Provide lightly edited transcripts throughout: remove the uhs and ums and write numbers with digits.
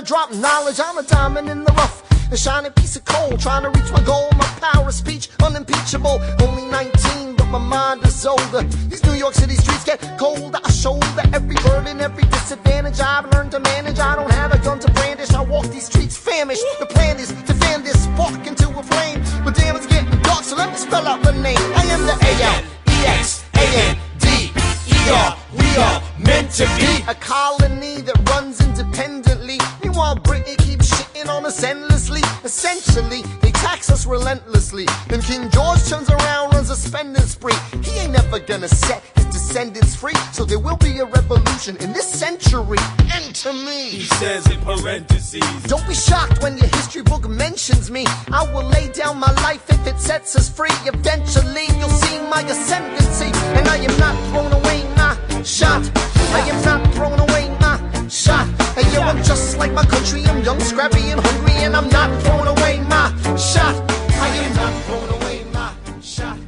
Drop knowledge, I'm a diamond in the rough, a shining piece of coal, trying to reach my goal. My power of speech, unimpeachable. Only 19, but my mind is older. These New York City streets get colder. I shoulder every burden, every disadvantage I've learned to manage. I don't have a gun to brandish, I walk these streets famished. The plan is to fan this spark into a flame, but damn, it's getting dark, so let me spell out the name. I am the A-L-E-X-A-N-D-E-R. We are meant to be a colony that runs independently. Meanwhile, Britain keeps shitting on us endlessly. Essentially, they tax us relentlessly. Then King George turns around, runs a spending spree. He ain't never gonna set his descendants free. So there will be a revolution in this century. Enter me, he says in parentheses. Don't be shocked when your history book mentions me. I will lay down my life if it sets us free. Eventually, you'll see my ascendancy. And I am not thrown away, my shot. I am not throwing away my shot. Hey yo, I'm just like my country. I'm young, scrappy, and hungry, and I'm not throwing away my shot. I am not throwing away my shot.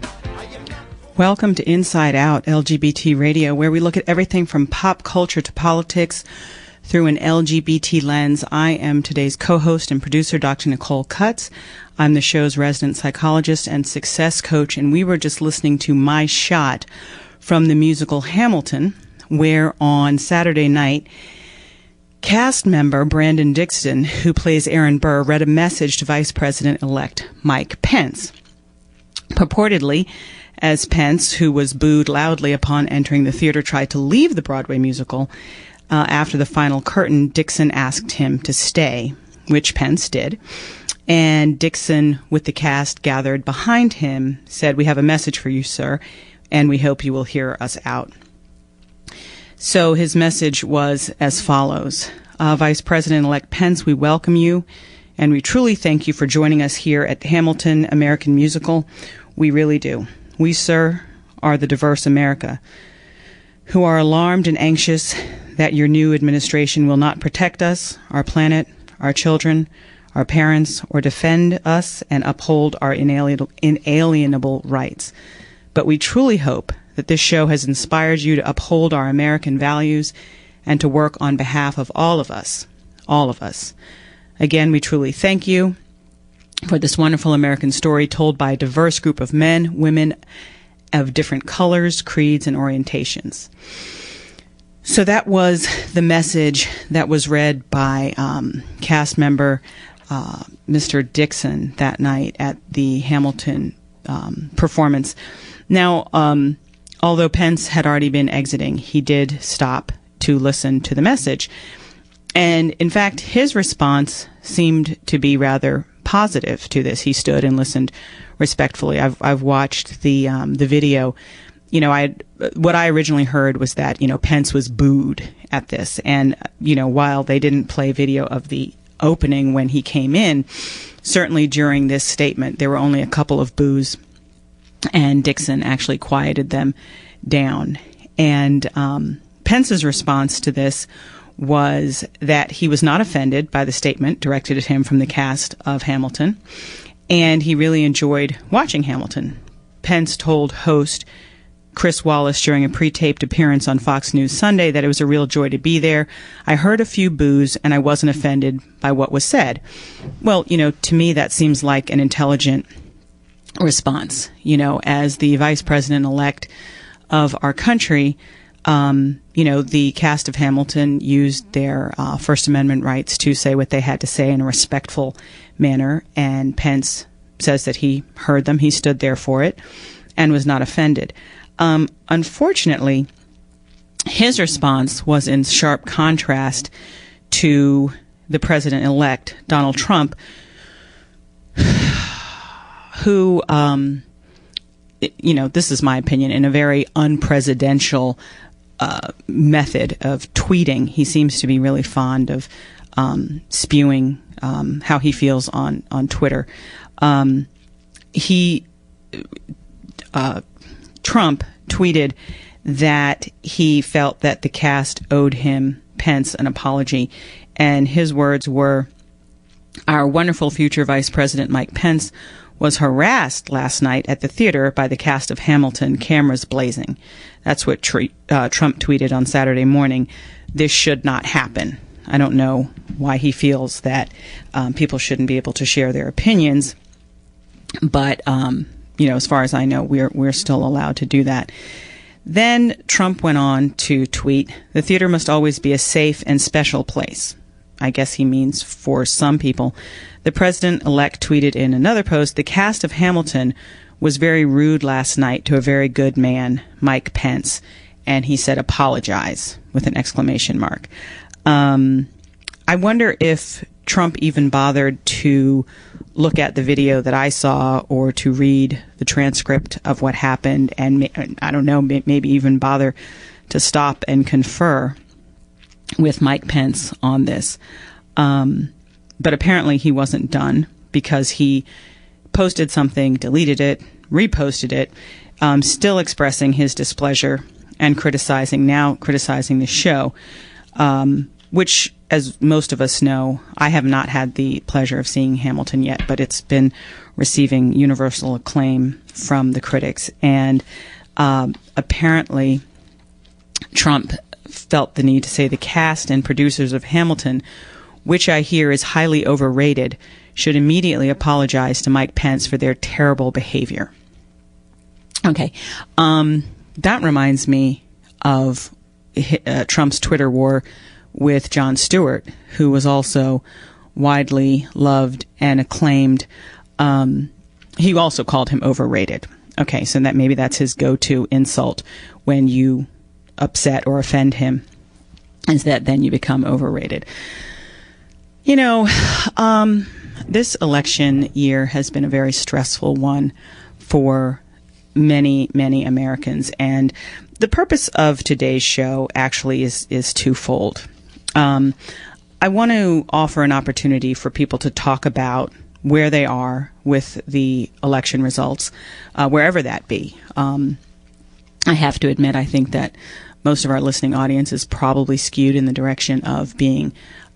Welcome to Inside Out, LGBT Radio, where we look at everything from pop culture to politics through an LGBT lens. I am today's co-host and producer, Dr. Nicole Cutts. I'm the show's resident psychologist and success coach, and we were just listening to My Shot from the musical Hamilton, where on Saturday night, cast member Brandon Dixon, who plays Aaron Burr, read a message to Vice President-elect Mike Pence. Purportedly, as Pence, who was booed loudly upon entering the theater, tried to leave the Broadway musical, after the final curtain, Dixon asked him to stay, which Pence did. And Dixon, with the cast gathered behind him, said, "We have a message for you, sir, and we hope you will hear us out." So his message was as follows. Vice President-elect Pence, we welcome you, and we truly thank you for joining us here at Hamilton American Musical. We really do. We, sir, are the diverse America, who are alarmed and anxious that your new administration will not protect us, our planet, our children, our parents, or defend us and uphold our inalienable rights. But we truly hope that this show has inspired you to uphold our American values and to work on behalf of all of us. All of us. Again, we truly thank you for this wonderful American story told by a diverse group of men, women of different colors, creeds, and orientations. So that was the message that was read by cast member Mr. Dixon that night at the Hamilton performance. Now, although Pence had already been exiting, he did stop to listen to the message. And in fact, his response seemed to be rather positive to this. He stood and listened respectfully. I've watched the video. You know, what I originally heard was that, you know, Pence was booed at this. And, you know, while they didn't play video of the opening when he came in, certainly during this statement, there were only a couple of boos, and Dixon actually quieted them down. And Pence's response to this was that he was not offended by the statement directed at him from the cast of Hamilton, and he really enjoyed watching Hamilton. Pence told host Chris Wallace during a pre-taped appearance on Fox News Sunday that it was a real joy to be there. I heard a few boos, and I wasn't offended by what was said. Well, you know, to me that seems like an intelligent response. You know, as the vice president-elect of our country, you know, the cast of Hamilton used their First Amendment rights to say what they had to say in a respectful manner, and Pence says that he heard them, he stood there for it, and was not offended. Unfortunately, his response was in sharp contrast to the president-elect, Donald Trump, who, you know, this is my opinion, in a very unpresidential method of tweeting. He seems to be really fond of spewing how he feels on Twitter. Trump tweeted that he felt that the cast owed him, Pence, an apology, and his words were, "Our wonderful future Vice President Mike Pence was harassed last night at the theater by the cast of Hamilton, cameras blazing." That's what Trump tweeted on Saturday morning. "This should not happen." I don't know why he feels that people shouldn't be able to share their opinions, but as far as I know, we're still allowed to do that. Then Trump went on to tweet, "The theater must always be a safe and special place." I guess he means for some people. The president-elect tweeted in another post, "The cast of Hamilton was very rude last night to a very good man, Mike Pence." And he said, "Apologize," with an exclamation mark. I wonder if Trump even bothered to look at the video that I saw or to read the transcript of what happened, and I don't know, maybe even bother to stop and confer with Mike Pence on this. But apparently he wasn't done, because he posted something, deleted it, reposted it, still expressing his displeasure and criticizing the show, which, as most of us know, I have not had the pleasure of seeing Hamilton yet, but it's been receiving universal acclaim from the critics. And apparently Trump felt the need to say the cast and producers of Hamilton, which I hear is highly overrated, should immediately apologize to Mike Pence for their terrible behavior. Okay. That reminds me of Trump's Twitter war with Jon Stewart, who was also widely loved and acclaimed. He also called him overrated. Okay, so maybe that's his go-to insult when you upset or offend him, is that then you become overrated. This election year has been a very stressful one for many, many Americans. And the purpose of today's show actually is twofold. I want to offer an opportunity for people to talk about where they are with the election results, wherever that be. I have to admit, I think that most of our listening audience is probably skewed in the direction of being,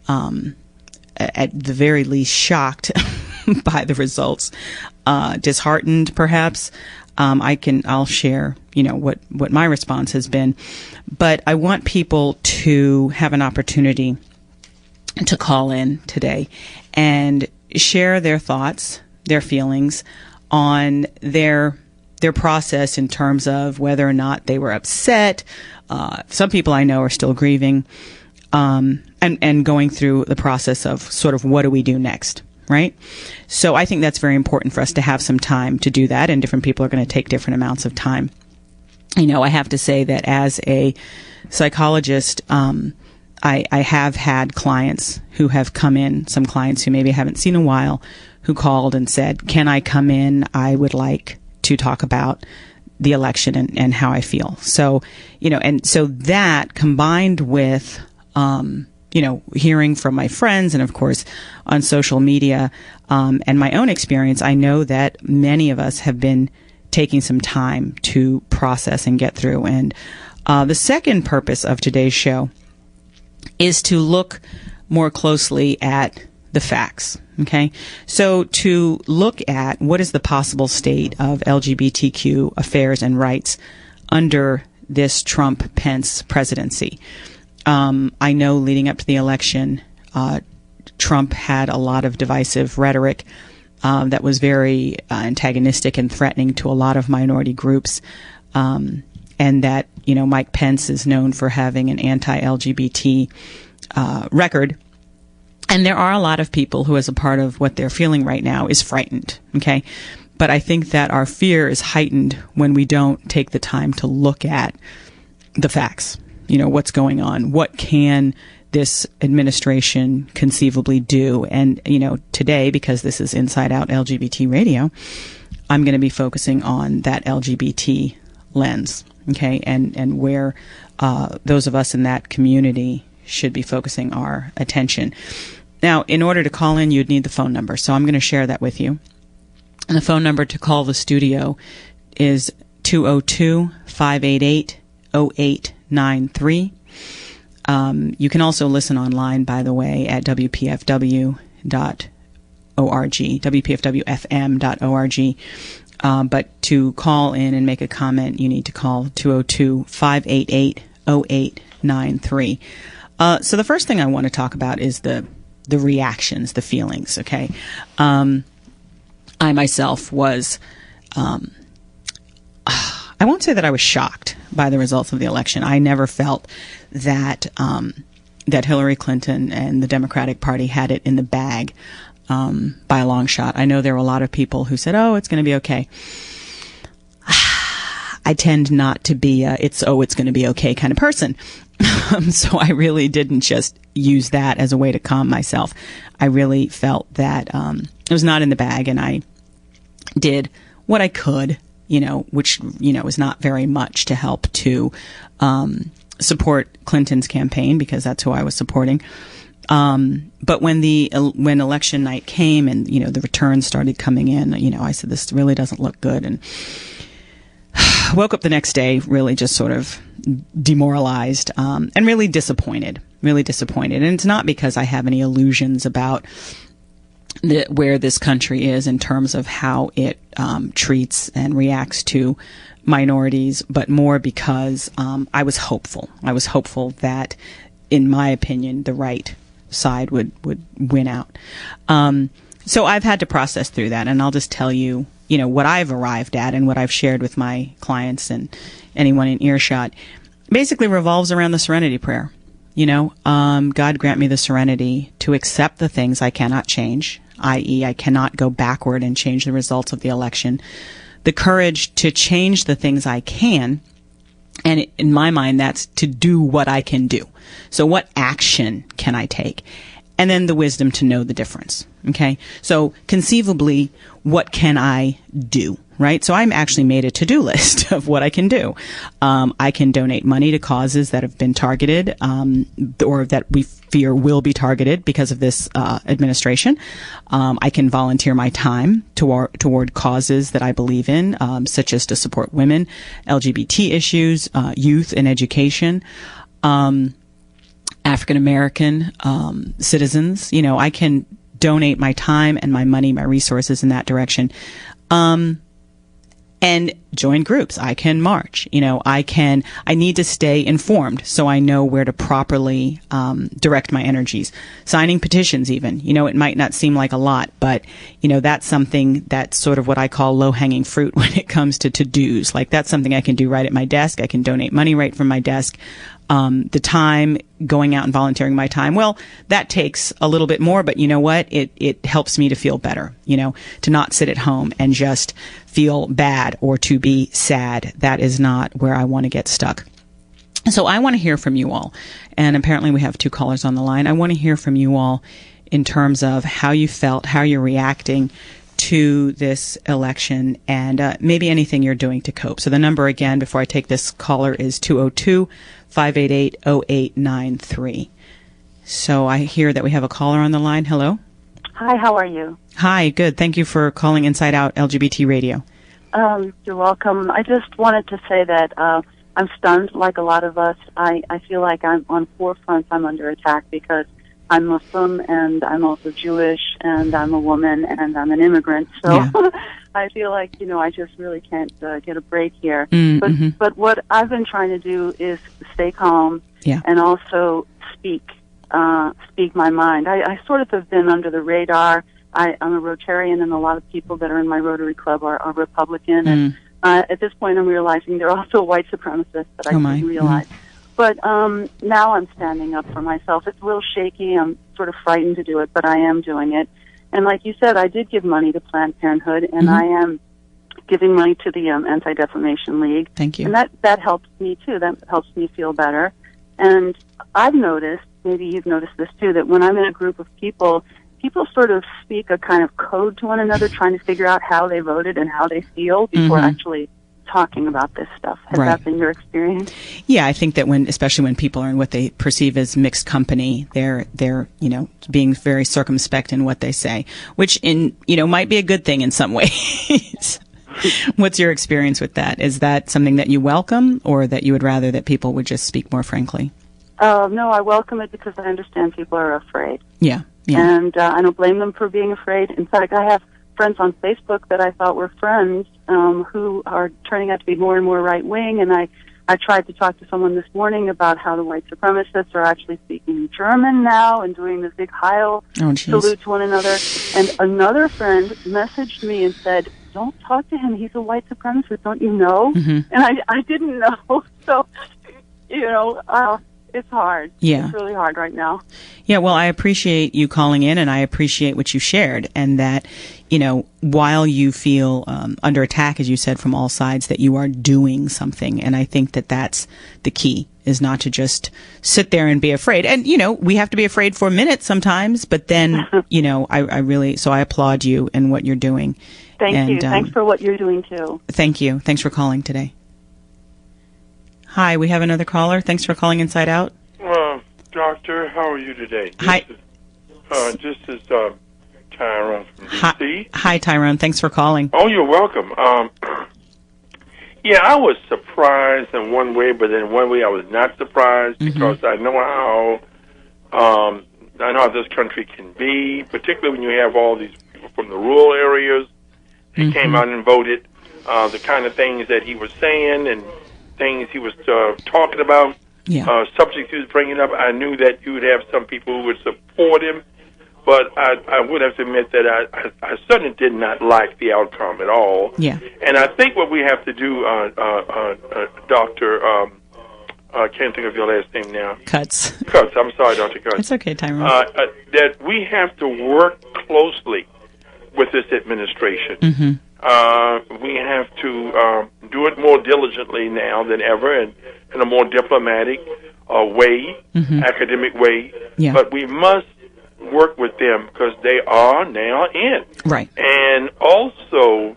at the very least, shocked by the results, disheartened, perhaps. I'll share, what my response has been, but I want people to have an opportunity to call in today and share their thoughts, their feelings on their process in terms of whether or not they were upset. Some people I know are still grieving, and going through the process of sort of what do we do next, right? So I think that's very important for us to have some time to do that, and different people are going to take different amounts of time. I have to say that as a psychologist, I have had clients who have come in, some clients who maybe I haven't seen in a while, who called and said, "Can I come in? I would like to talk about the election and how I feel." So, and so that combined with, hearing from my friends and, of course, on social media, and my own experience, I know that many of us have been taking some time to process and get through. And the second purpose of today's show is to look more closely at the facts. Okay, so to look at what is the possible state of LGBTQ affairs and rights under this Trump-Pence presidency. I know leading up to the election, Trump had a lot of divisive rhetoric that was very antagonistic and threatening to a lot of minority groups, and that, Mike Pence is known for having an anti-LGBT record. And there are a lot of people who, as a part of what they're feeling right now, is frightened, okay? But I think that our fear is heightened when we don't take the time to look at the facts. What's going on? What can this administration conceivably do? And, today, because this is Inside Out LGBT Radio, I'm going to be focusing on that LGBT lens, okay? And where those of us in that community should be focusing our attention. Now, in order to call in, you'd need the phone number. So I'm going to share that with you. And the phone number to call the studio is 202-588-0893. You can also listen online, by the way, at WPFW.org, WPFWFM.org. But to call in and make a comment, you need to call 202-588-0893. So the first thing I want to talk about is the reactions, the feelings, okay? I myself was, I won't say that I was shocked by the results of the election. I never felt that that Hillary Clinton and the Democratic Party had it in the bag by a long shot. I know there were a lot of people who said, oh, it's going to be okay. I tend not to be it's going to be okay kind of person. So I really didn't just use that as a way to calm myself. I really felt that it was not in the bag, and I did what I could, which, was not very much to help to support Clinton's campaign, because that's who I was supporting. But when election night came and, the returns started coming in, I said, this really doesn't look good. And woke up the next day really just sort of demoralized, and really disappointed. And it's not because I have any illusions about where this country is in terms of how it treats and reacts to minorities, but more because I was hopeful. I was hopeful that, in my opinion, the right side would win out. So I've had to process through that, and I'll just tell you, what I've arrived at and what I've shared with my clients and anyone in earshot basically revolves around the serenity prayer. God grant me the serenity to accept the things I cannot change, i.e., I cannot go backward and change the results of the election. The courage to change the things I can, and in my mind, that's to do what I can do. So what action can I take? And then the wisdom to know the difference. Okay? So conceivably, what can I do? Right? So I'm actually made a to-do list of what I can do. I can donate money to causes that have been targeted, or that we fear will be targeted because of this administration. I can volunteer my time toward causes that I believe in, such as to support women, LGBT issues, youth and education, African American citizens. I can donate my time and my money, my resources in that direction. And join groups. I can march. I need to stay informed so I know where to properly direct my energies. Signing petitions even. It might not seem like a lot, but, that's something that's sort of what I call low-hanging fruit when it comes to to-dos. Like, that's something I can do right at my desk. I can donate money right from my desk. The time, going out and volunteering my time, well, that takes a little bit more, but you know what? It helps me to feel better, to not sit at home and just feel bad or to be sad. That is not where I want to get stuck. So I want to hear from you all. And apparently we have 2 callers on the line. I want to hear from you all in terms of how you felt, how you're reacting to this election, and maybe anything you're doing to cope. So the number again, before I take this caller, is 202-588-0893. So I hear that we have a caller on the line. Hello? Hi, how are you? Hi, good. Thank you for calling Inside Out LGBT Radio. You're welcome. I just wanted to say that I'm stunned, like a lot of us. I feel like I'm on 4 fronts. I'm under attack because I'm Muslim, and I'm also Jewish, and I'm a woman, and I'm an immigrant. So yeah. I feel like, I just really can't get a break here. But what I've been trying to do is stay calm, and also speak my mind. I sort of have been under the radar. I'm a Rotarian, and a lot of people that are in my Rotary Club are Republican. And at this point, I'm realizing they're also white supremacists that I didn't realize. But now I'm standing up for myself. It's a little shaky. I'm sort of frightened to do it, but I am doing it. And like you said, I did give money to Planned Parenthood, and I am giving money to the Anti-Defamation League. Thank you. And that helps me, too. That helps me feel better. And I've noticed, maybe you've noticed this, too, that when I'm in a group of people sort of speak a kind of code to one another, trying to figure out how they voted and how they feel before actually talking about this stuff. Has that been your experience? Yeah, I think that especially when people are in what they perceive as mixed company, they're being very circumspect in what they say, which might be a good thing in some ways. What's your experience with that? Is that something that you welcome, or that you would rather that people would just speak more frankly? No, I welcome it because I understand people are afraid. Yeah. And I don't blame them for being afraid. In fact, I have friends on Facebook that I thought were friends who are turning out to be more and more right-wing, and I I tried to talk to someone this morning about how the white supremacists are actually speaking German now and doing this big Heil salute to one another. And another friend messaged me and said, "Don't talk to him. He's a white supremacist. Don't you know?" And I didn't know. So, it's hard. Yeah. It's really hard right now. Yeah, well, I appreciate you calling in, and I appreciate what you shared, and that, while you feel under attack, as you said, from all sides, that you are doing something. And I think that that's the key, is not to just sit there and be afraid. And, we have to be afraid for a minute sometimes, but then, I applaud you and what you're doing. Thank you. Thanks for what you're doing, too. Thank you. Thanks for calling today. Hi, we have another caller. Thanks for calling Inside Out. Doctor, how are you today? Hi. This is Tyrone from D.C. Hi, Tyrone. Thanks for calling. Oh, you're welcome. Yeah, I was surprised in one way, but in one way I was not surprised because I know how this country can be, particularly when you have all these people from the rural areas. They came out and voted. The kind of things that he was saying and things he was talking about, subjects he was bringing up, I knew that you would have some people who would support him, but I would have to admit that I certainly did not like the outcome at all. Yeah. And I think what we have to do, Doctor, I can't think of your last name now. Cuts. I'm sorry, Dr. Cuts. It's okay, Tyrone. That we have to work closely with this administration. We have to do it more diligently now than ever and in a more diplomatic way, academic way. Yeah. But we must work with them because they are now in. Right. And also,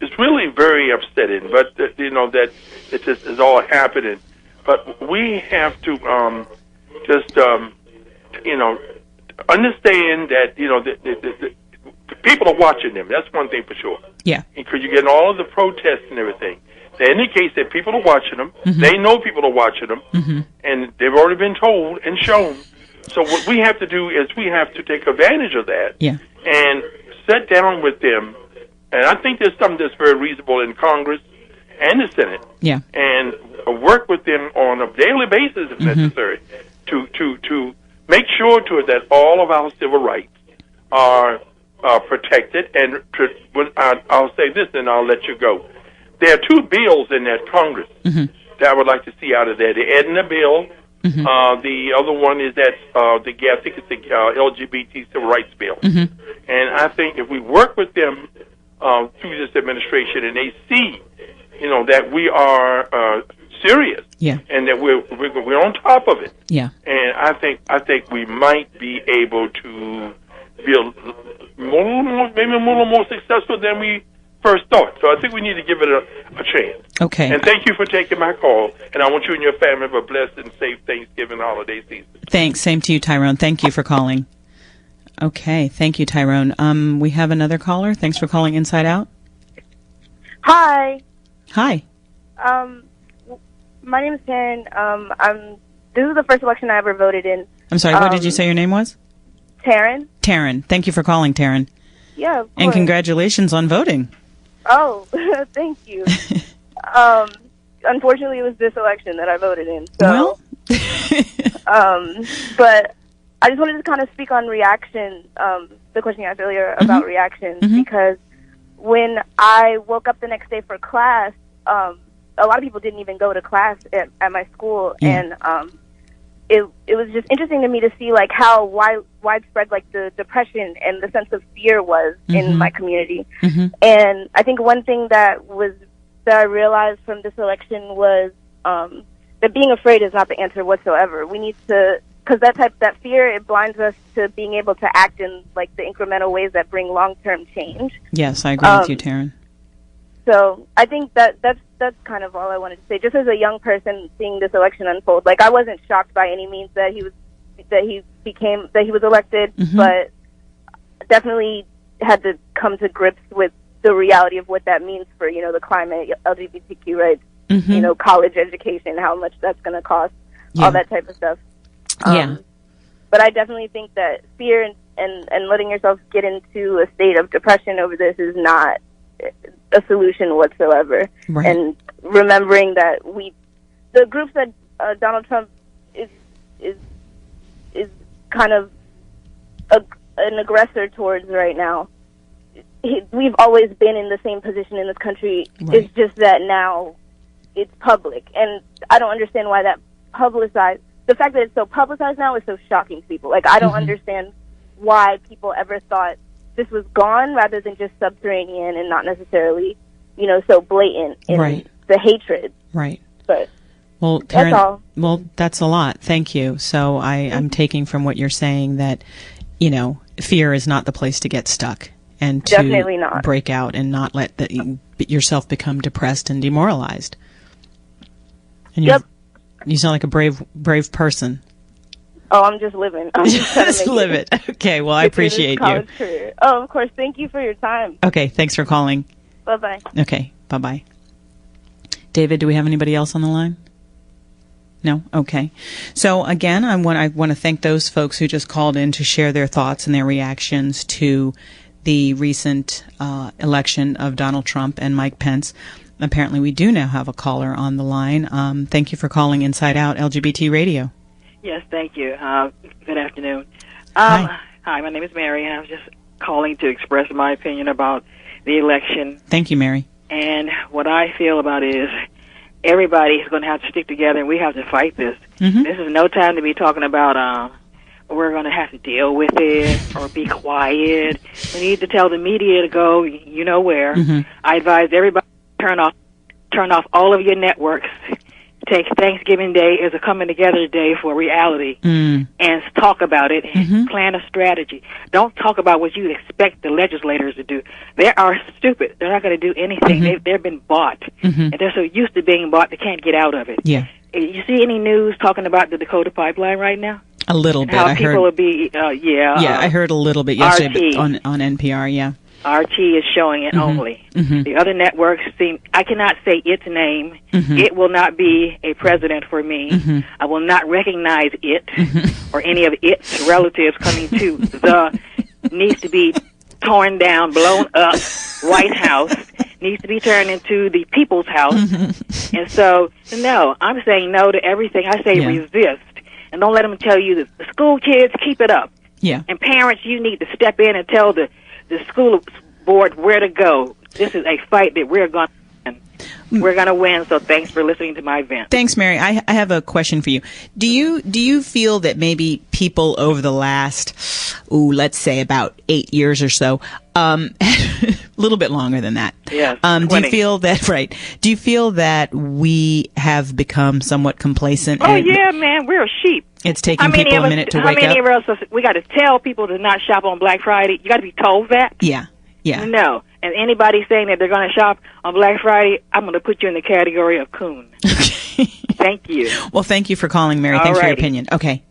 it's really very upsetting, but that it just is all happening. But we have to understand that the people are watching them. That's one thing for sure. Yeah. Because you're getting all of the protests and everything. That indicates that people are watching them. They know people are watching them, and they've already been told and shown. So what we have to do is we have to take advantage of that and sit down with them. And I think there's something that's very reasonable in Congress and the Senate. Yeah. And work with them on a daily basis if necessary to make sure that all of our civil rights are protected. And I'll say this, and I'll let you go. There are two bills in that Congress that I would like to see out of there. The Edna bill. The other one is that I think it's the LGBT civil rights bill. And I think if we work with them through this administration and they see, that we are serious, and that we're on top of it. Yeah. And I think we might be able to be maybe a little more successful than we first thought. So I think we need to give it a chance. Okay. And thank you for taking my call. And I want you and your family to have a blessed and safe Thanksgiving holiday season. Thanks. Same to you, Tyrone. Thank you for calling. Okay. Thank you, Tyrone. We have another caller. Thanks for calling Inside Out. Hi. Hi. My name is Taryn. This is the first election I ever voted in. I'm sorry, what did you say your name was? Taryn. Taryn. Thank you for calling, Taryn. Yeah, of course. And congratulations on voting. Oh, thank you. Unfortunately, it was this election that I voted in. So, but I just wanted to kind of speak on reaction, the question you asked earlier about reactions, because when I woke up the next day for class, a lot of people didn't even go to class at my school, and it was just interesting to me to see like how widespread like the depression and the sense of fear was in my community. And I think one thing that I realized from this election was that being afraid is not the answer whatsoever. We need to, because that fear, it blinds us to being able to act in like the incremental ways that bring long-term change. Yes, I agree with you, Taryn. So I think that's kind of all I wanted to say. Just as a young person seeing this election unfold, like I wasn't shocked by any means that he was elected, but definitely had to come to grips with the reality of what that means for, the climate, LGBTQ rights, college education, how much that's going to cost, all that type of stuff. But I definitely think that fear and letting yourself get into a state of depression over this is not a solution whatsoever. Right. And remembering that the groups that Donald Trump is kind of an aggressor towards right now, we've always been in the same position in this country. Right. It's just that now it's public, and I don't understand why the fact that it's so publicized now is so shocking to people. Like, I don't understand why people ever thought this was gone rather than just subterranean and not necessarily, so blatant in the hatred. Right. But well, Karen, that's all. Well, that's a lot. Thank you. So I'm taking from what you're saying that, fear is not the place to get stuck and to Definitely not. break out and not let yourself become depressed and demoralized. And you sound like a brave person. Oh, I'm just living. I'm just trying to Just live it. Okay, well, I appreciate you. Career. Oh, of course. Thank you for your time. Okay, thanks for calling. Bye-bye. Okay, bye-bye. David, do we have anybody else on the line? No? Okay. So, again, I want to thank those folks who just called in to share their thoughts and their reactions to the recent election of Donald Trump and Mike Pence. Apparently, we do now have a caller on the line. Thank you for calling Inside Out LGBT Radio. Yes, thank you. Good afternoon. Hi, my name is Mary, and I was just calling to express my opinion about the election. Thank you, Mary. And what I feel about it is everybody is going to have to stick together, and we have to fight this. Mm-hmm. This is no time to be talking about we're going to have to deal with it or be quiet. We need to tell the media to go, where. Mm-hmm. I advise everybody to turn off all of your networks. Take Thanksgiving Day as a coming together day for reality and talk about it and plan a strategy. Don't talk about what you expect the legislators to do. They are stupid. They're not going to do anything. They've been bought. And they're so used to being bought they can't get out of it. Yeah. You see any news talking about the Dakota pipeline right now? A little bit. How I people heard, will be, I heard a little bit yesterday on NPR, yeah. RT is showing it only. The other networks I cannot say its name. It will not be a president for me. I will not recognize it or any of its relatives coming to the needs to be torn down, blown up White House, needs to be turned into the people's house. And so, no, I'm saying no to everything. I say resist. And don't let them tell you that the school kids, keep it up. Yeah. And parents, you need to step in and tell the school board where to go. This is a fight that we're going to win. We're going to win, so thanks for listening to my event. Thanks, Mary. I have a question for you. Do you feel that maybe people over the last, let's say about 8 years or so, a little bit longer than that. Yes. Do you feel that, right? Do you feel that we have become somewhat complacent? Oh, yeah, man. We're sheep. It's taking people a minute to wake up. How many of us, we got to tell people to not shop on Black Friday? You got to be told that? Yeah. Yeah. No. And anybody saying that they're going to shop on Black Friday, I'm going to put you in the category of coon. Thank you. Well, thank you for calling, Mary. Thanks for your opinion. Okay.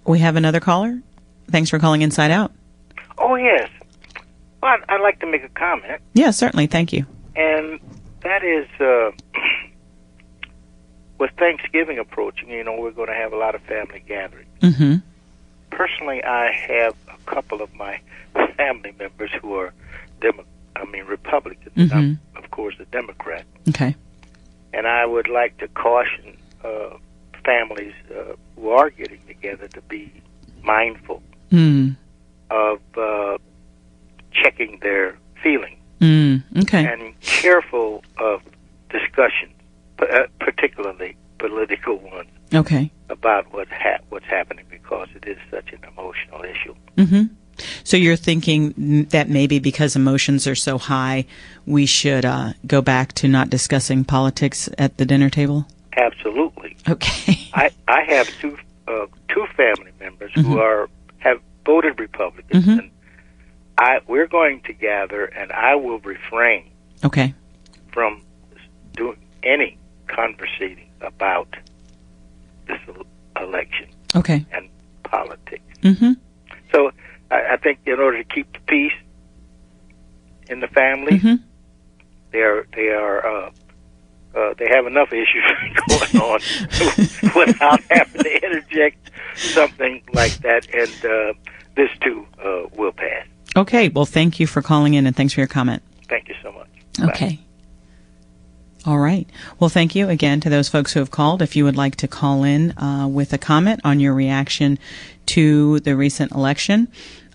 We have another caller. Thanks for calling Inside Out. Oh, yes. Well, I'd like to make a comment. Yeah, certainly. Thank you. And that is, with Thanksgiving approaching, we're going to have a lot of family gatherings. Mm-hmm. Personally, I have a couple of my family members who are Republicans. Mm-hmm. I'm, of course, a Democrat. Okay. And I would like to caution families who are getting together to be mindful of checking their feelings okay. and careful of discussions, particularly political ones, okay, about what's happening, because it is such an emotional issue. Mm-hmm. So you're thinking that maybe because emotions are so high, we should go back to not discussing politics at the dinner table? Absolutely. Okay. I have two family members who have voted Republicans, and we're going to gather, and I will refrain from doing any conversating about this election and politics. Mm-hmm. So I think in order to keep the peace in the family, they are they have enough issues going on without having to interject something like that, and this too will pass. Okay, well, thank you for calling in, and thanks for your comment. Thank you so much. Okay. Bye. All right. Well, thank you again to those folks who have called. If you would like to call in with a comment on your reaction to the recent election,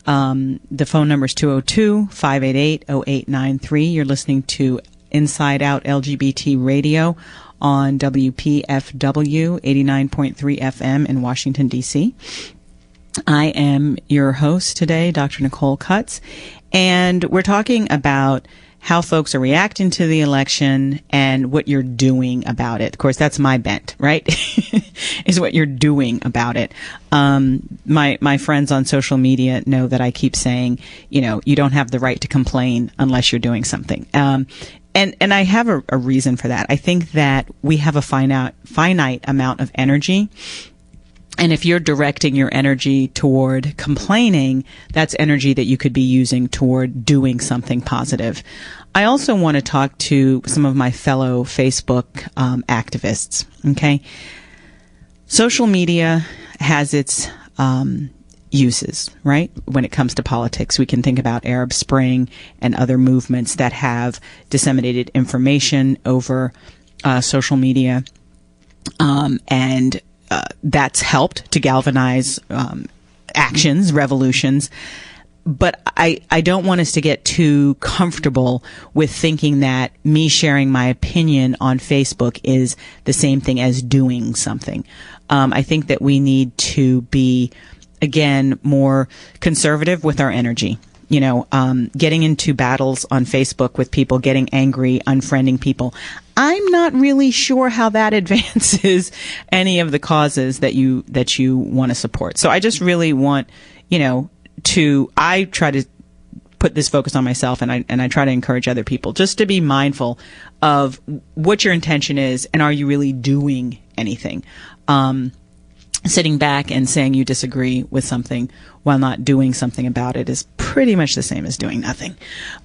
the phone number is 202-588-0893. You're listening to Inside Out LGBT Radio on WPFW 89.3 FM in Washington, D.C. I am your host today, Dr. Nicole Cutts, and we're talking about how folks are reacting to the election and what you're doing about it. Of course, that's my bent, right? Is what you're doing about it. My friends on social media know that I keep saying, you don't have the right to complain unless you're doing something. And I have a reason for that. I think that we have a finite amount of energy. And if you're directing your energy toward complaining, that's energy that you could be using toward doing something positive. I also want to talk to some of my fellow Facebook activists, okay? Social media has its uses, right? When it comes to politics, we can think about Arab Spring and other movements that have disseminated information over social media, and that's helped to galvanize actions, revolutions. But I don't want us to get too comfortable with thinking that me sharing my opinion on Facebook is the same thing as doing something. I think that we need to be, again, more conservative with our energy. Getting into battles on Facebook with people, getting angry, unfriending people. I'm not really sure how that advances any of the causes that you want to support. So I just really want, I try to put this focus on myself, and I try to encourage other people just to be mindful of what your intention is, and are you really doing anything? Sitting back and saying you disagree with something while not doing something about it is pretty much the same as doing nothing.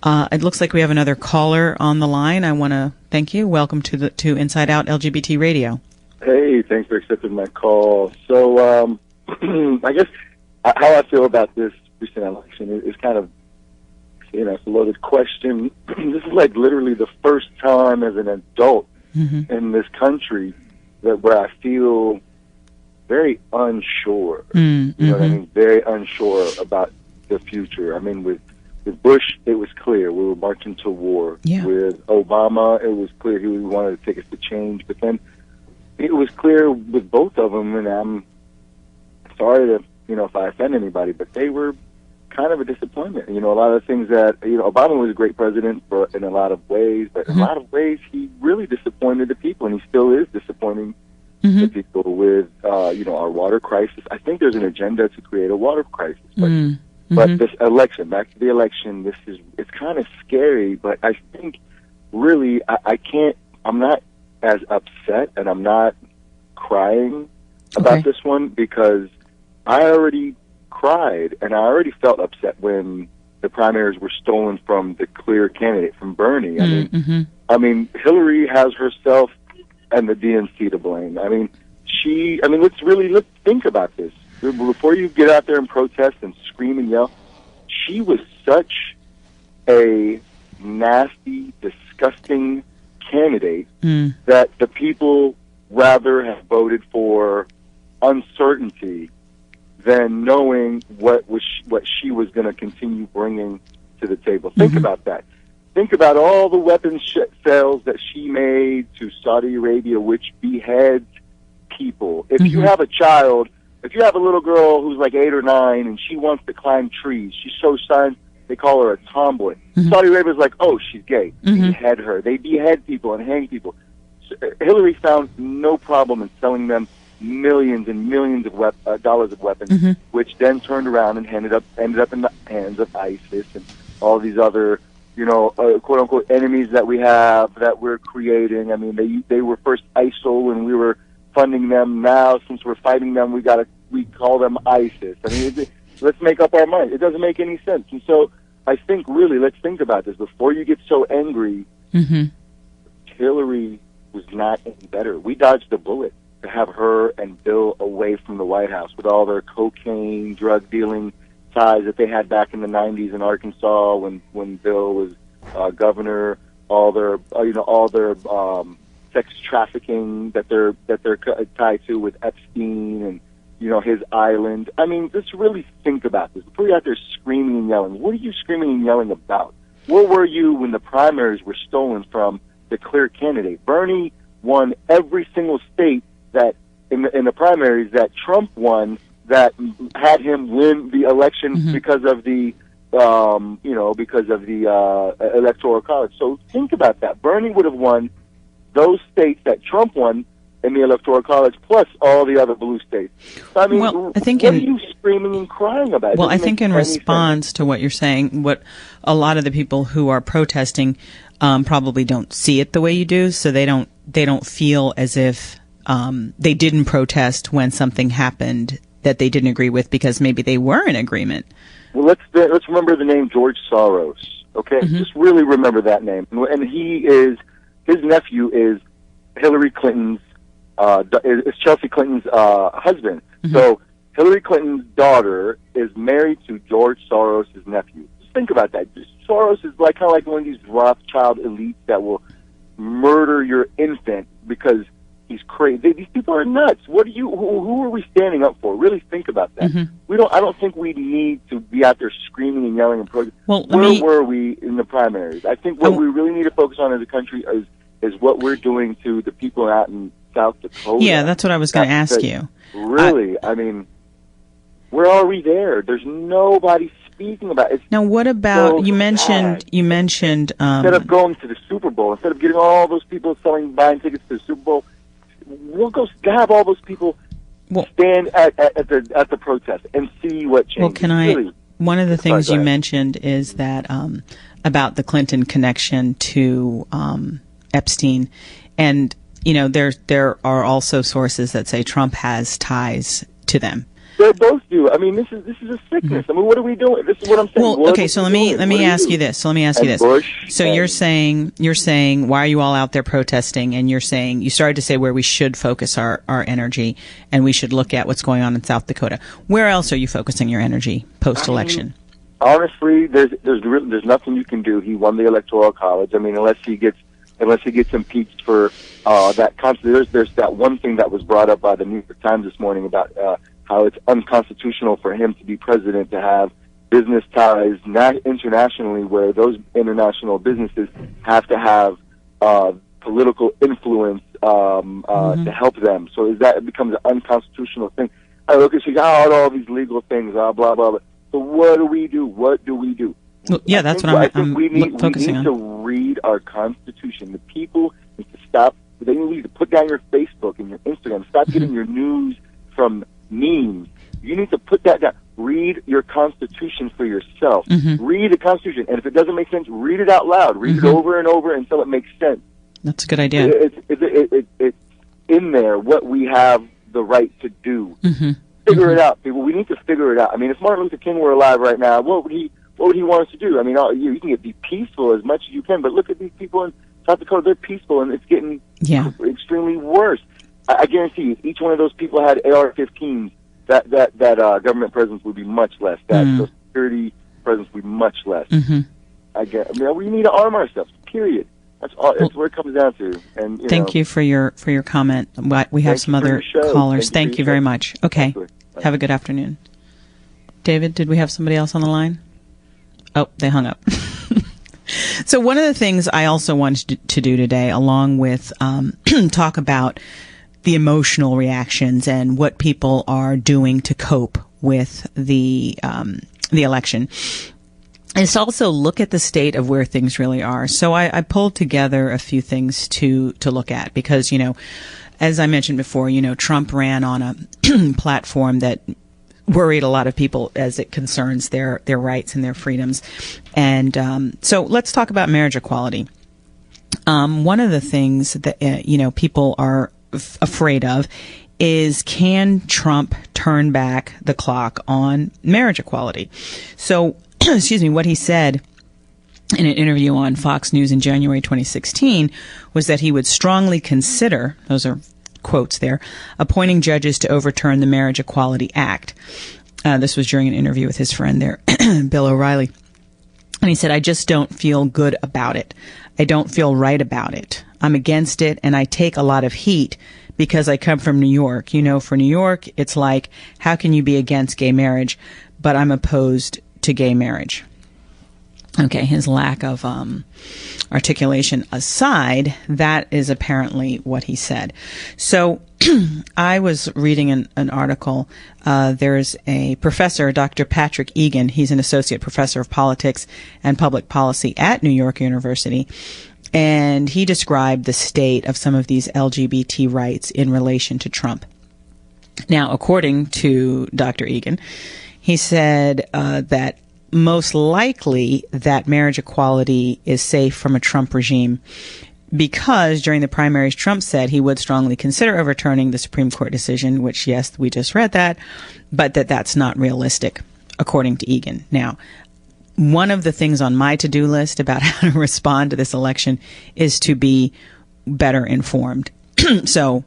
It looks like we have another caller on the line. I want to thank you. Welcome to Inside Out LGBT Radio. Hey, thanks for accepting my call. So, I guess how I feel about this recent election is kind of, it's a loaded question. This is like literally the first time as an adult in this country where I feel very unsure. You know what I mean? Very unsure about the future. I mean, with Bush, it was clear we were marching to war. Yeah. With Obama, it was clear he wanted to take us to change. But then it was clear with both of them, and I'm sorry to, if I offend anybody, but they were kind of a disappointment. A lot of the things that, Obama was a great president in a lot of ways, but in a lot of ways he really disappointed the people, and he still is disappointing the people with, our water crisis. I think there's an agenda to create a water crisis, but this election, back to the election, it's kind of scary, but I think really I'm not as upset, and I'm not crying about this one, because I already cried and I already felt upset when the primaries were stolen from the clear candidate, from Bernie. I mean, Hillary has herself and the DNC to blame. Let's think about this. Before you get out there and protest and scream and yell, she was such a nasty, disgusting candidate that the people rather have voted for uncertainty than knowing what she was going to continue bringing to the table. Think about that. Think about all the weapons sales that she made to Saudi Arabia, which beheads people. If you have a child, if you have a little girl who's like 8 or 9 and she wants to climb trees, she shows signs, they call her a tomboy. Saudi Arabia's like, oh, she's gay. Behead her. They behead people and hang people. So, Hillary found no problem in selling them millions and millions of dollars of weapons, which then turned around and ended up in the hands of ISIS and all these other, quote unquote enemies that we have, that we're creating. I mean, they were first ISIL and we were funding them. Now, since we're fighting them, we call them ISIS. I mean, let's make up our mind. It doesn't make any sense. And so I think really, let's think about this before you get so angry. Hillary was not any better. We dodged a bullet to have her and Bill away from the White House with all their cocaine, drug dealing ties that they had back in the 90s in Arkansas when Bill was governor. All their sex trafficking that they're tied to with Epstein and his island. I mean, just really think about this before you're out there screaming and yelling. What are you screaming and yelling about? Where were you when the primaries were stolen from the clear candidate? Bernie won every single state that in the primaries that Trump won, that had him win the election because of the electoral college. So think about that. Bernie would have won those states that Trump won in the electoral college, plus all the other blue states. So, I mean, well, I think what are you screaming and crying about? Well, I think in response to what you're saying, what a lot of the people who are protesting probably don't see it the way you do, so they don't feel as if they didn't protest when something happened that they didn't agree with because maybe they were in agreement. Well, let's remember the name George Soros. Okay, just really remember that name. And his nephew is Hillary Clinton's. Is Chelsea Clinton's husband. So Hillary Clinton's daughter is married to George Soros' nephew. Just think about that. Soros is kind of like one of these Rothschild elites that will murder your infant because he's crazy. These people are nuts. Who are we standing up for? Really think about that. I don't think we need to be out there screaming and yelling and protesting. Well, where were we in the primaries? I think what we really need to focus on as a country is what we're doing to the people out in South Dakota. Yeah, that's what I was going to ask you. Really, I mean, where are we there? There's nobody speaking about it. Now, what about so you mentioned? Instead of going to the Super Bowl, instead of getting all those people buying tickets to the Super Bowl, we'll go have all those people stand at the protest and see what changes. Well, can I? One of the things you mentioned is that about the Clinton connection to Epstein, and there are also sources that say Trump has ties to them. They both do. I mean, this is a sickness. I mean, what are we doing? This is what I'm saying. Well, okay, so let me ask you this. Bush so you're saying why are you all out there protesting? And you're saying you started to say where we should focus our energy, and we should look at what's going on in South Dakota. Where else are you focusing your energy post-election? Honestly, there's nothing you can do. He won the electoral college. I mean, unless he gets impeached for that. There's that one thing that was brought up by the New York Times this morning about how it's unconstitutional for him to be president, to have business ties internationally, where those international businesses have to have political influence to help them. So it becomes an unconstitutional thing. I look at you got all these legal things, blah blah blah. So what do we do? What do we do? Well, yeah, that's what I'm focusing on. We need to read our Constitution. The people need to stop. They need to put down your Facebook and your Instagram. Stop getting your news from memes. You need to put that down. Read your Constitution for yourself. Read the Constitution, and if it doesn't make sense, read it out loud. Read it over and over until it makes sense. That's a good idea. It's in there what we have the right to do. Figure it out, people. We need to figure it out. I mean, if Martin Luther King were alive right now, what would he want us to do? I mean, you can be peaceful as much as you can, but look at these people in South Dakota. They're peaceful, and it's getting extremely worse. I guarantee you, if each one of those people had AR-15s, that government presence would be much less. That security presence would be much less. We need to arm ourselves. Period. That's all. That's where it comes down to. And thank you for your comment. We have some other callers. Thank you very much. Okay. Have a good afternoon. David, did we have somebody else on the line? Oh, they hung up. So one of the things I also wanted to do today, along with talk about the emotional reactions and what people are doing to cope with the election, is to also look at the state of where things really are. So I pulled together a few things to look at because, as I mentioned before, Trump ran on a platform that worried a lot of people as it concerns their rights and their freedoms. And so let's talk about marriage equality. One of the things that, people are afraid of is, can Trump turn back the clock on marriage equality? So, excuse me, what he said in an interview on Fox News in January 2016 was that he would strongly consider, those are quotes there, appointing judges to overturn the Marriage Equality Act. This was during an interview with his friend there, Bill O'Reilly. And he said, I just don't feel good about it. I don't feel right about it. I'm against it, and I take a lot of heat because I come from New York. You know, for New York, it's like, how can you be against gay marriage? But I'm opposed to gay marriage. Okay, his lack of articulation aside, that is apparently what he said. So I was reading an article. There's a professor, Dr. Patrick Egan. He's an associate professor of politics and public policy at New York University. And he described the state of some of these LGBT rights in relation to Trump. Now, according to Dr. Egan, he said that most likely that marriage equality is safe from a Trump regime because during the primaries, Trump said he would strongly consider overturning the Supreme Court decision, which, yes, we just read that, but that's not realistic, according to Egan. Now, one of the things on my to-do list about how to respond to this election is to be better informed. So,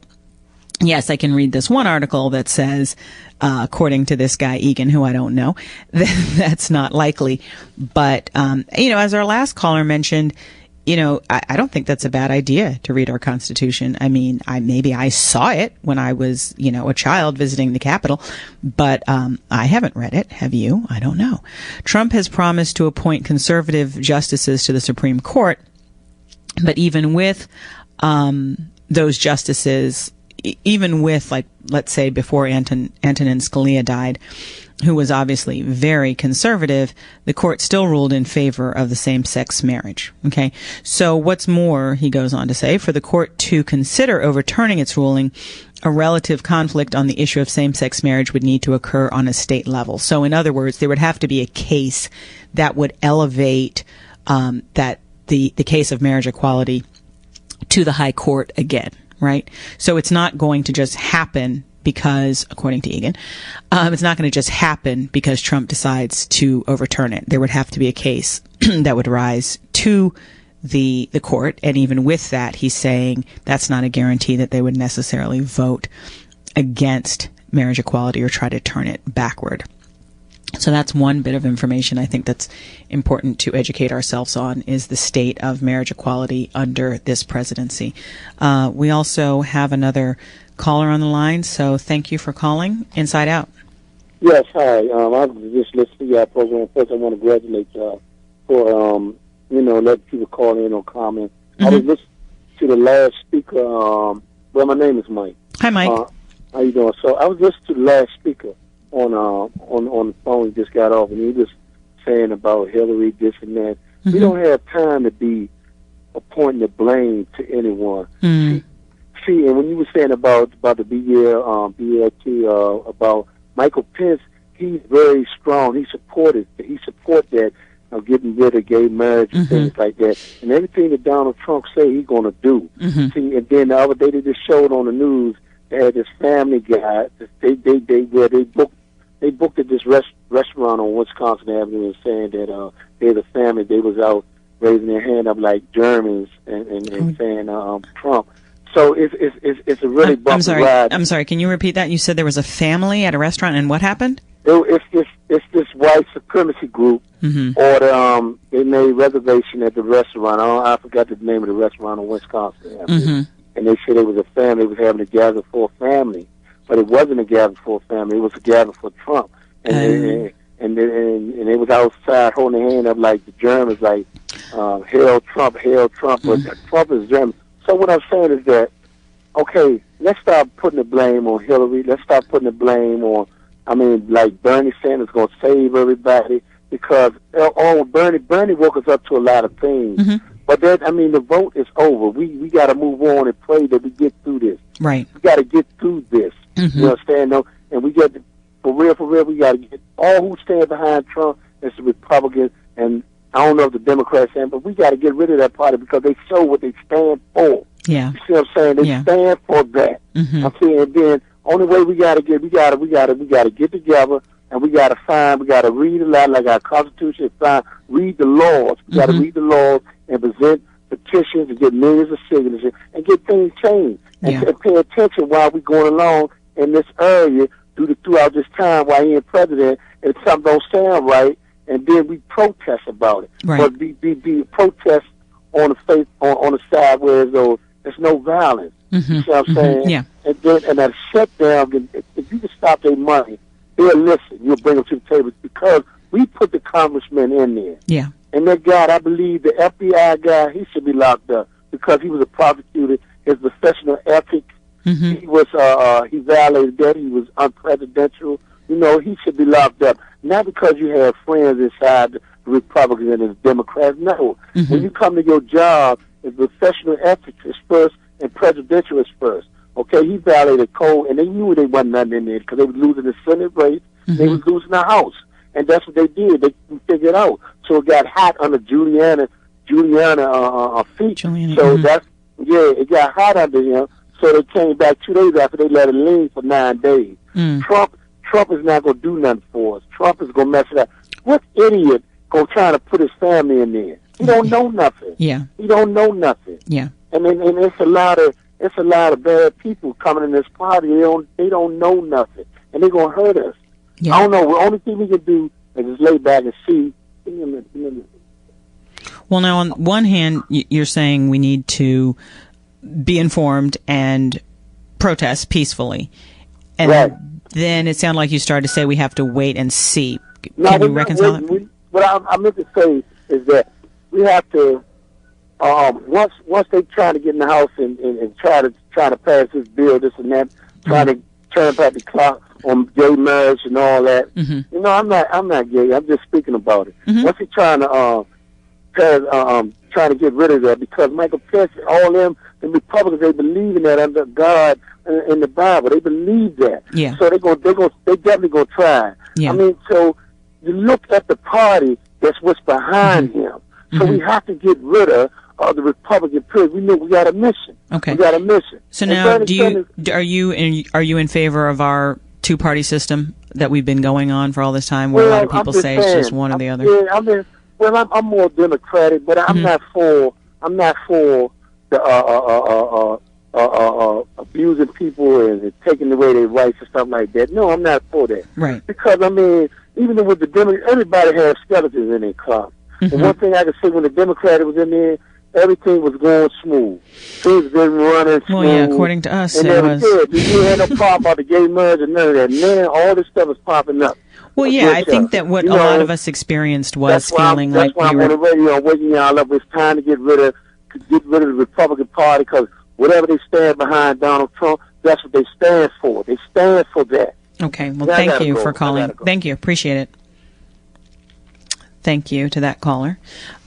yes, I can read this one article that says, according to this guy, Egan, who I don't know, that's not likely. But, as our last caller mentioned, I don't think that's a bad idea to read our Constitution. I mean, maybe I saw it when I was, a child visiting the Capitol, but I haven't read it. Have you? I don't know. Trump has promised to appoint conservative justices to the Supreme Court, but even with those justices, even with, like, let's say before Antonin Scalia died, who was obviously very conservative, the court still ruled in favor of the same-sex marriage. Okay? So what's more, he goes on to say, for the court to consider overturning its ruling, a relative conflict on the issue of same-sex marriage would need to occur on a state level. So in other words, there would have to be a case that would elevate that the case of marriage equality to the high court again. Right? So it's not going to just happen because, according to Egan, it's not going to just happen because Trump decides to overturn it. There would have to be a case that would rise to the court. And even with that, he's saying that's not a guarantee that they would necessarily vote against marriage equality or try to turn it backward. So that's one bit of information I think that's important to educate ourselves on, is the state of marriage equality under this presidency. We also have another caller on the line, so thank you for calling Inside Out. Yes, hi. I was just listening to your program. First, I want to congratulate y'all for, letting people call in or comment. Mm-hmm. I was listening to the last speaker. My name is Mike. Hi, Mike. How you doing? So I was listening to the last speaker on the phone. He just got off, and he was saying about Hillary, this and that. Mm-hmm. We don't have time to be appointing the blame to anyone. Mm. See, and when you were saying about the BLT, about Michael Pence, he's very strong. He support that getting rid of gay marriage and things like that, and everything that Donald Trump say he's going to do. Mm-hmm. See, and then the other day they just showed on the news, they had this family guy. They booked at this restaurant on Wisconsin Avenue and saying that they're the family. They was out raising their hand up like Germans and saying Trump. So it's a really bumpy ride. I'm sorry. Can you repeat that? You said there was a family at a restaurant, and what happened? It's this white supremacy group, or they made reservation at the restaurant. I forgot the name of the restaurant in Wisconsin Avenue, and they said it was a family. They was having a gather for a family. But it wasn't a gather for a family. It was a gather for Trump. And they was outside holding their hand up like the Germans, like, hail Trump, hail Trump. But Trump is German. So what I'm saying is that, okay, let's stop putting the blame on Hillary. Let's stop putting the blame on, like Bernie Sanders going to save everybody. Because, Bernie woke us up to a lot of things. Mm-hmm. But the vote is over. We got to move on and pray that we get through this. Right. We got to get through this. Mm-hmm. You understand? No? And we got for real, we got to get all who stand behind Trump as the Republicans, and I don't know if the Democrats stand, but we got to get rid of that party because they show what they stand for. Yeah. You see what I'm saying? They stand for that. Mm-hmm. I'm saying, and then only way we got to get together and we got to read a lot, like our Constitution, read the laws. We got to read the laws and present petitions and get millions of signatures and get things changed. And pay attention while we're going along in this area throughout this time while he's president, and something don't sound right, and then we protest about it. Right. But be protest on the side where there's no violence. You see what I'm saying? Yeah. And that shutdown, if you can stop their money, they'll listen. You'll bring them to the table because we put the congressman in there. Yeah. And that guy, I believe the FBI guy, he should be locked up because he was a prosecutor. His professional ethics, he violated that. He was unpresidential. You know, he should be locked up. Not because you have friends inside the Republicans and the Democrats. No. When you come to your job, it's professional ethics is first and presidential is first. Okay, he violated code, and they knew they wasn't nothing in there because they was losing the Senate race. They was losing the House. And that's what they did. They figured out. So it got hot under Juliana feet. So that's, it got hot under him. So they came back 2 days after they let it lean for 9 days. Trump is not going to do nothing for us. Trump is going to mess it up. What idiot going to try to put his family in there? He don't know nothing. Yeah. He don't know nothing. Yeah. And it's a lot of bad people coming in this party. They don't know nothing, and they're going to hurt us. Yeah. I don't know. The only thing we can do is just lay back and see. Well, now, on one hand, you're saying we need to be informed and protest peacefully. And then it sounded like you started to say we have to wait and see. Can you reconcile that? What I meant to say is that we have to, once they try to get in the House and try to pass this bill, this and that, try to turn back the clock on gay marriage and all that. You know, I'm not gay. I'm just speaking about it. Once they're trying to get rid of that, because Michael Pence, all them, the Republicans, they believe in that under God in the Bible. They believe that. Yeah. So they definitely gonna try. Yeah. I mean, so you look at the party that's what's behind him. So we have to get rid of the Republican Party. We know we got a mission. Okay. We got a mission. So now, are you in favor of our two-party system that we've been going on for all this time, where a lot of people say it's just one or the other? Yeah, I'm more Democratic, but I'm not for the abusing people and taking away their rights and stuff like that. No, I'm not for that. Right. Because I mean, even with the Democrats, everybody has skeletons in their closet. And one thing I can say, when the Democrat was in there, everything was going smooth. Things been running smooth. Well, yeah, according to us, and it was. You had no problem about the gay marriage and none of that. Now all this stuff is popping up. Well, yeah, I think that what a lot of us experienced was feeling like we were. That's why I'm on the radio waking y'all up. It's time to get rid of the Republican Party, because whatever they stand behind Donald Trump, that's what they stand for. They stand for that. Okay, well, thank you for calling. Thank you, appreciate it. Thank you to that caller.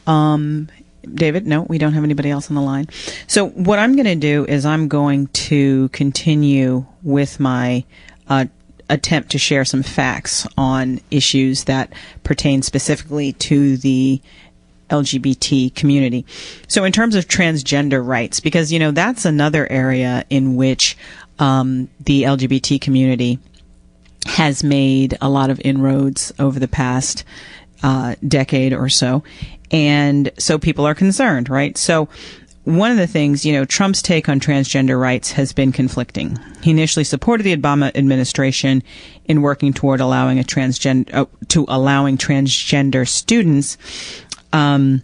David, no, we don't have anybody else on the line. So what I'm going to do is I'm going to continue with my attempt to share some facts on issues that pertain specifically to the LGBT community. So in terms of transgender rights, because, you know, that's another area in which the LGBT community has made a lot of inroads over the past decade or so. And so people are concerned, right? So one of the things, you know, Trump's take on transgender rights has been conflicting. He initially supported the Obama administration in working toward allowing transgender students to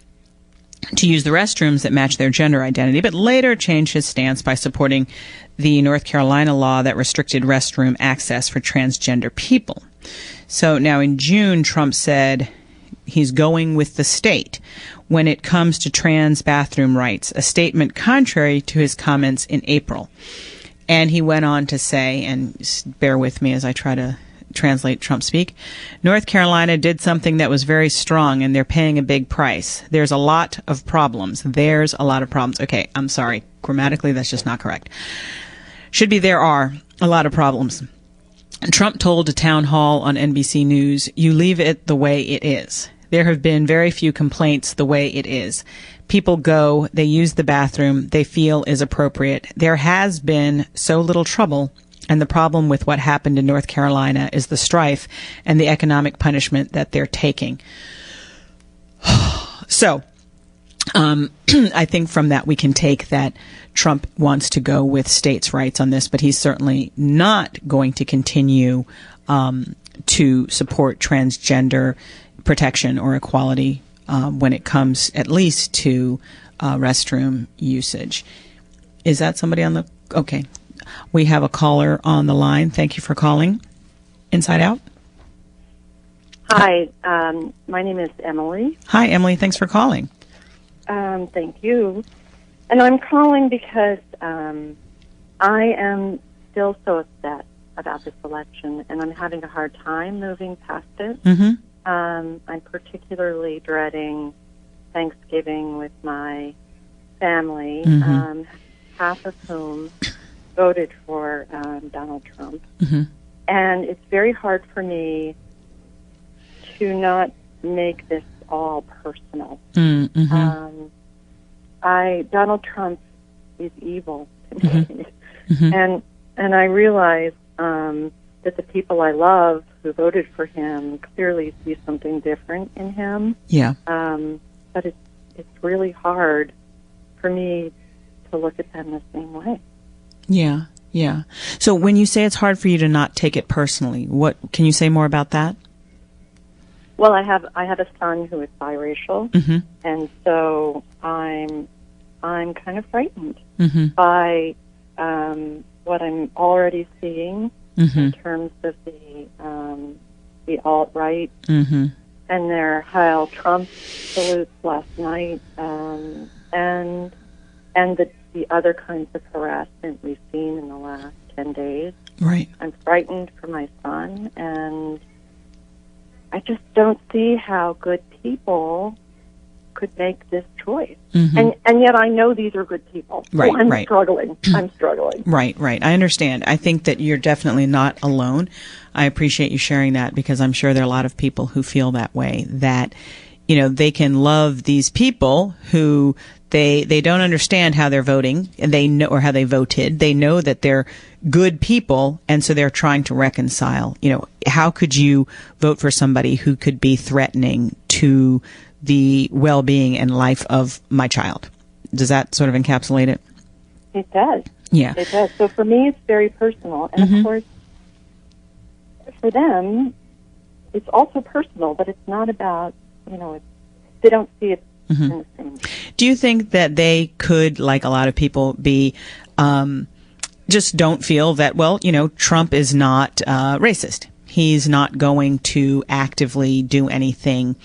use the restrooms that match their gender identity, but later changed his stance by supporting the North Carolina law that restricted restroom access for transgender people. So now in June, Trump said he's going with the state when it comes to trans bathroom rights, a statement contrary to his comments in April. And he went on to say, and bear with me as I try to translate Trump speak, North Carolina did something that was very strong, and they're paying a big price. There's a lot of problems. Okay, I'm sorry. Grammatically, that's just not correct. Should be there are a lot of problems. Trump told a town hall on NBC News, "You leave it the way it is. There have been very few complaints the way it is. People go, they use the bathroom they feel is appropriate. There has been so little trouble. And the problem with what happened in North Carolina is the strife and the economic punishment that they're taking. So, I think from that we can take that Trump wants to go with states' rights on this, but he's certainly not going to continue to support transgender protection or equality when it comes at least to restroom usage. Is that somebody on the... Okay. We have a caller on the line. Thank you for calling. Inside Out. Hi, my name is Emily. Hi, Emily. Thanks for calling. Thank you. And I'm calling because I am still so upset about this election, and I'm having a hard time moving past it. Mm-hmm. I'm particularly dreading Thanksgiving with my family, half of whom voted for Donald Trump. Mm-hmm. And it's very hard for me to not make this all personal. Mm-hmm. Donald Trump is evil to me. Mm-hmm. And I realize that the people I love who voted for him clearly see something different in him. Yeah. But it's really hard for me to look at them the same way. Yeah, yeah. So when you say it's hard for you to not take it personally, what can you say more about that? Well, I have a son who is biracial, Mm-hmm. and so I'm kind of frightened Mm-hmm. by what I'm already seeing Mm-hmm. in terms of the alt-right Mm-hmm. and their Heil Trump salutes last night, and the other kinds of harassment we've seen in the last 10 days. Right. I'm frightened for my son, and I just don't see how good people could make this choice. Mm-hmm. And yet I know these are good people. Right, So I'm right. struggling. I'm struggling. Right, right. I understand. I think that you're definitely not alone. I appreciate you sharing that because I'm sure there are a lot of people who feel that way, that, you know, they can love these people who they don't understand how they're voting, and they know, or how they voted. They know that they're good people, and so they're trying to reconcile. You know, how could you vote for somebody who could be threatening to the well-being and life of my child? Does that sort of encapsulate it? It does. Yeah. It does. So for me, it's very personal. And Mm-hmm. of course, for them, it's also personal, but it's not about, you know, they don't see it Mm-hmm. in the same way. Do you think that they could, like a lot of people, be just don't feel that, well, you know, Trump is not racist. He's not going to actively do anything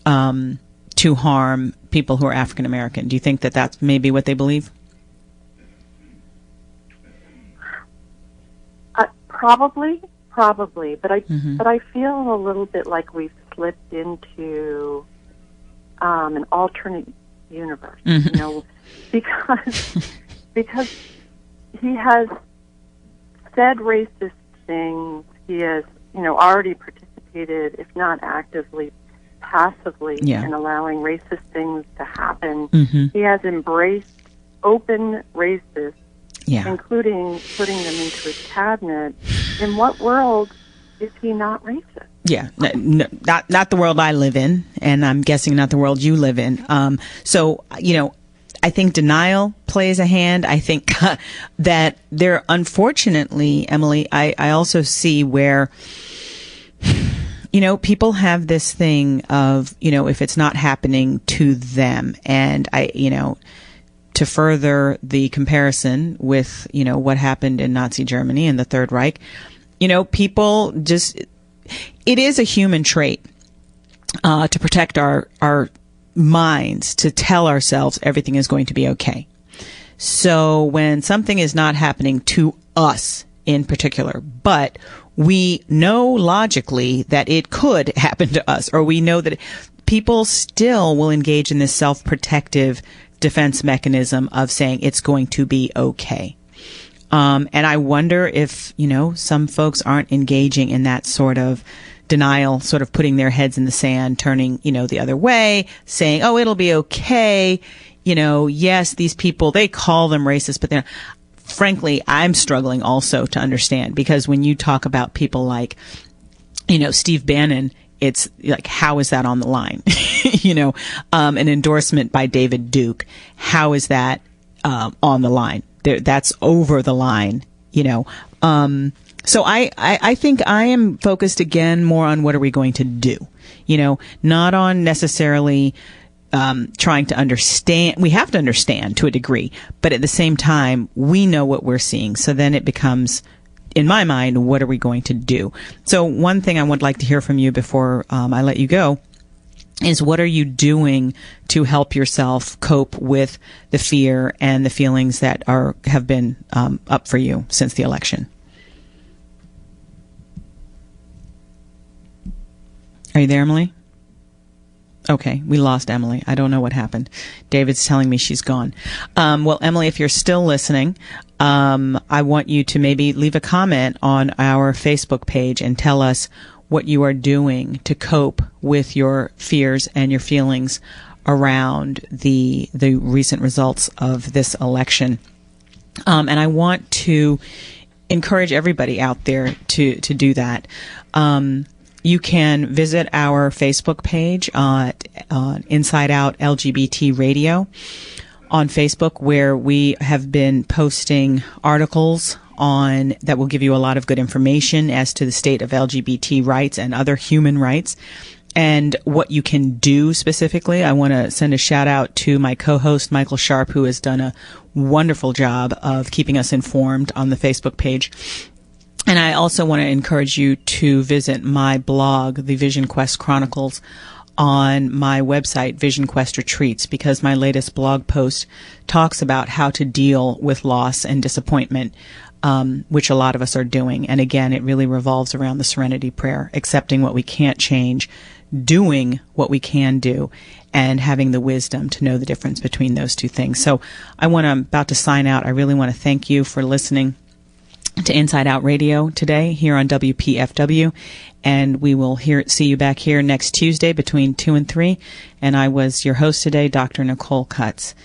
to harm people who are African American. Do you think that that's maybe what they believe? Probably, but Mm-hmm. I feel a little bit like we've slipped into an alternate universe, Mm-hmm. you know, because he has said racist things. He has, you know, already participated, if not actively, passively, Yeah. in allowing racist things to happen. Mm-hmm. He has embraced open racists, Yeah. including putting them into his cabinet. In what world is he not racist? Yeah, not the world I live in, and I'm guessing not the world you live in. So, you know, I think denial plays a hand. I think that there, unfortunately, Emily, I also see where, you know, people have this thing of, you know, if it's not happening to them, and you know, to further the comparison with, you know, what happened in Nazi Germany and the Third Reich, you know, people just, it is a human trait to protect our minds, to tell ourselves everything is going to be okay. So when something is not happening to us in particular, but we know logically that it could happen to us, or we know that people still will engage in this self-protective defense mechanism of saying it's going to be okay. And I wonder if, you know, some folks aren't engaging in that sort of denial, sort of putting their heads in the sand, turning, you know, the other way, saying, oh, it'll be okay. You know, yes, these people, they call them racist, but they're, frankly, I'm struggling also to understand, because when you talk about people like, Steve Bannon, it's like, how is that on the line? An endorsement by David Duke, how is that on the line? That's over the line, So I think I am focused again more on what are we going to do, not on necessarily trying to understand. We have to understand to a degree, but at the same time, we know what we're seeing. So then it becomes, in my mind, what are we going to do? So one thing I would like to hear from you before I let you go is, what are you doing to help yourself cope with the fear and the feelings that have been up for you since the election? Are you there, Emily? Okay, we lost Emily. I don't know what happened. David's telling me she's gone. Well, Emily, if you're still listening, I want you to maybe leave a comment on our Facebook page and tell us what you are doing to cope with your fears and your feelings around the recent results of this election. And I want to encourage everybody out there to do that. You can visit our Facebook page on Inside Out LGBT Radio on Facebook, where we have been posting articles that will give you a lot of good information as to the state of LGBT rights and other human rights and what you can do specifically. I want to send a shout out to my co-host, Michael Sharp, who has done a wonderful job of keeping us informed on the Facebook page. And I also want to encourage you to visit my blog, The Vision Quest Chronicles, on my website, Vision Quest Retreats, because my latest blog post talks about how to deal with loss and disappointment, which a lot of us are doing. And again, it really revolves around the Serenity Prayer, accepting what we can't change, doing what we can do, and having the wisdom to know the difference between those two things. So I'm about to sign out. I really want to thank you for listening to Inside Out Radio today here on WPFW, and we will see you back here next Tuesday between 2 and 3. And I was your host today, Dr. Nicole Cutts.